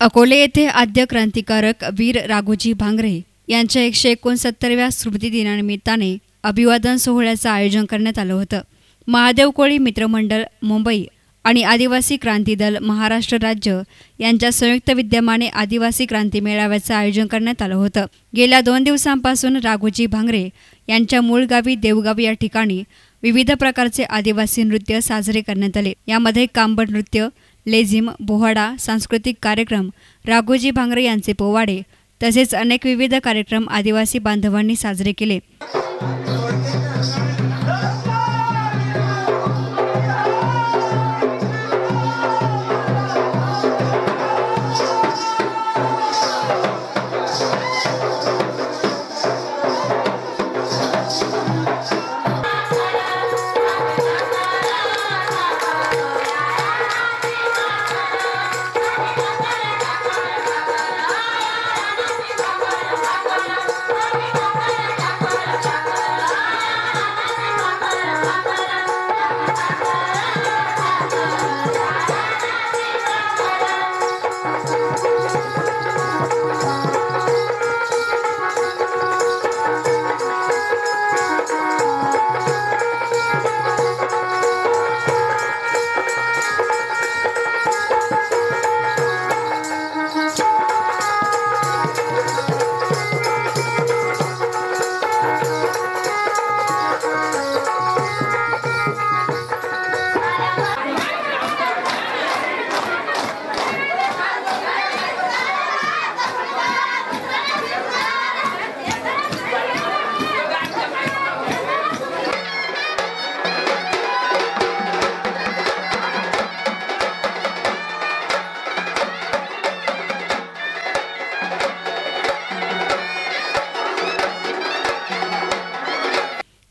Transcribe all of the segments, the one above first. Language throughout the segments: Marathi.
अकोले येथे आद्य क्रांतिकारक वीर राघोजी भांगरे यांच्या 169व्या स्मृतिदिनानिमित्ताने अभिवादन सोहळ्याचं आयोजन करण्यात आलं होतं। महादेव कोळी मित्रमंडळ मुंबई आणि आदिवासी क्रांती दल महाराष्ट्र राज्य यांच्या संयुक्त विद्यमाने आदिवासी क्रांती मेळाव्याचं आयोजन करण्यात आलं होतं। गेल्या 2 दिवसांपासून राघोजी भांगरे यांच्या मूळ गावी देवगाव या ठिकाणी विविध प्रकारचे आदिवासी नृत्य साजरे करण्यात आले। यामध्ये कांबड नृत्य, लेझिम, बोहाडा, सांस्कृतिक कार्यक्रम, राघोजी भांगरे यांचे पोवाडे तसेच अनेक विविध कार्यक्रम आदिवासी बांधवांनी साजरे केले।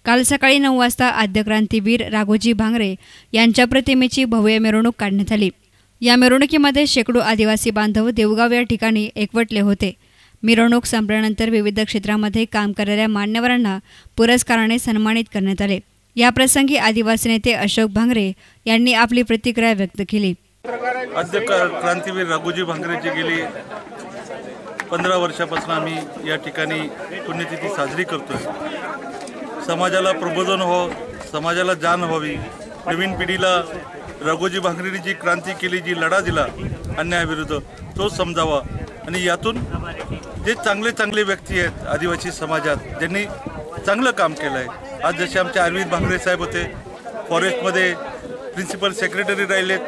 काल सकाळी 9 वाजता आद्य क्रांतीवीर राघोजी भांगरे यांच्या प्रतिमेची भव्य मिरवणूक काढण्यात आली। या मिरवणुकीमध्ये शेकडो आदिवासी बांधव देवगाव या ठिकाणी एकवटले होते। मिरवणूक संपल्यानंतर विविध क्षेत्रामध्ये काम करणाऱ्या मान्यवरांना पुरस्काराने सन्मानित करण्यात आले। या प्रसंगी आदिवासी नेते अशोक भांगरे यांनी आपली प्रतिक्रिया व्यक्त केली। आद्य क्रांतीवीर राघोजी भांगरेची गेली 15 वर्षापासून आम्ही या ठिकाणी पुण्यतिथी साजरी करतोय। समाजाला प्रबोधन हो, समाजाला जाण व्हावी, नवीन पिढीला राघोजी भांगरेंनी जी क्रांती केली, जी लढा दिला अन्यायाविरुद्ध, तो समजावा आणि यातून जे चांगले व्यक्ती आहेत आदिवासी समाजात ज्यांनी चांगलं काम केलं आहे। आज जसे आमचे अरविंद भांगरे साहेब होते, फॉरेस्टमध्ये प्रिन्सिपल सेक्रेटरी राहिलेत,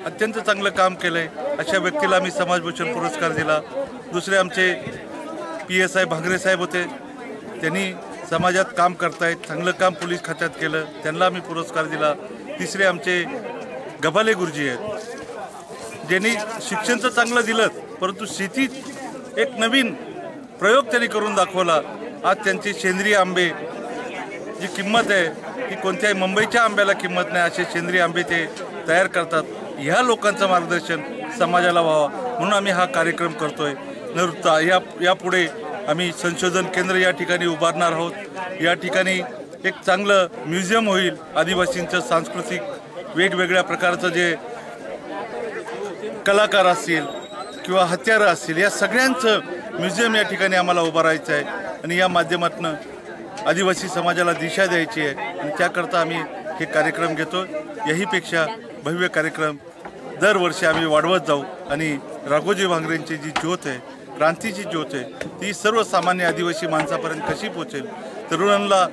अत्यंत चांगलं काम केलं आहे, अशा व्यक्तीला आम्ही समाजभूषण पुरस्कार दिला। दुसरे आमचे PSI भांगरे साहेब होते, त्यांनी समाजात काम करतायत, चांगलं काम पोलीस खात्यात केलं, त्यांना आम्ही पुरस्कार दिला। तिसरे आमचे गबाले गुरुजी आहेत, ज्यांनी शिक्षण तर चांगलं दिलं परंतु शेतीत एक नवीन प्रयोग त्यांनी करून दाखवला। आज त्यांचे सेंद्रिय आंबे जी किंमत आहे की कोणत्याही मुंबईच्या आंब्याला किंमत नाही, असे सेंद्रिय आंबे ते तयार करतात। ह्या लोकांचं मार्गदर्शन समाजाला व्हावं म्हणून आम्ही हा कार्यक्रम करतोय। नृत्य यापुढे आम्ही संशोधन केंद्र या ठिकाणी उभारणार आहोत। या ठिकाणी एक चांगलं म्युझियम होईल, आदिवासींचं सांस्कृतिक वेगवेगळ्या प्रकारचं जे कलाकार असतील किंवा हत्यारं असतील, या सगळ्यांचं म्युझियम या ठिकाणी आम्हाला उभारायचं आहे आणि या माध्यमातून आदिवासी समाजाला दिशा द्यायची आहे आणि त्याकरता आम्ही हे कार्यक्रम घेतो। याहीपेक्षा भव्य कार्यक्रम दरवर्षी आम्ही वाढवत जाऊ आणि राघोजी भांगरेंची जी ज्योत आहे, क्रांतीची ज्योत आहे, ती सर्वसामान्य आदिवासी माणसापर्यंत कशी पोहोचेल, तरुणांना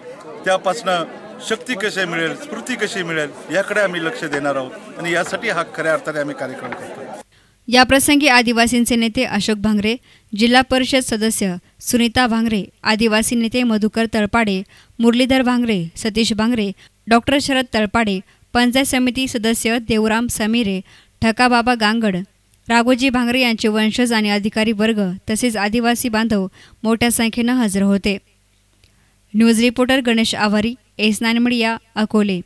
त्यापासनं शक्ती कशी मिळेल, स्फूर्ती कशी मिळेल, याकडे आम्ही लक्ष देणार आहोत आणि यासाठी हा खऱ्या अर्थाने आम्ही कार्यक्रम करतो। या प्रसंगी आदिवासींचे नेते अशोक भांगरे, जिल्हा परिषद सदस्य सुनीता भांगरे, आदिवासी नेते मधुकर तळपाडे, मुरलीधर भांगरे, सतीश भांगरे, डॉक्टर शरद तळपाडे, पंचायत समिती सदस्य देवराम समीरे, ठकाबाबा गांगड, राघोजी भांगरे यांचे वंशज आणि अधिकारी वर्ग तसेच आदिवासी बांधव मोठ्या संख्येने हजर होते। न्यूज रिपोर्टर गणेश आवारी, S9 मीडिया, अकोले।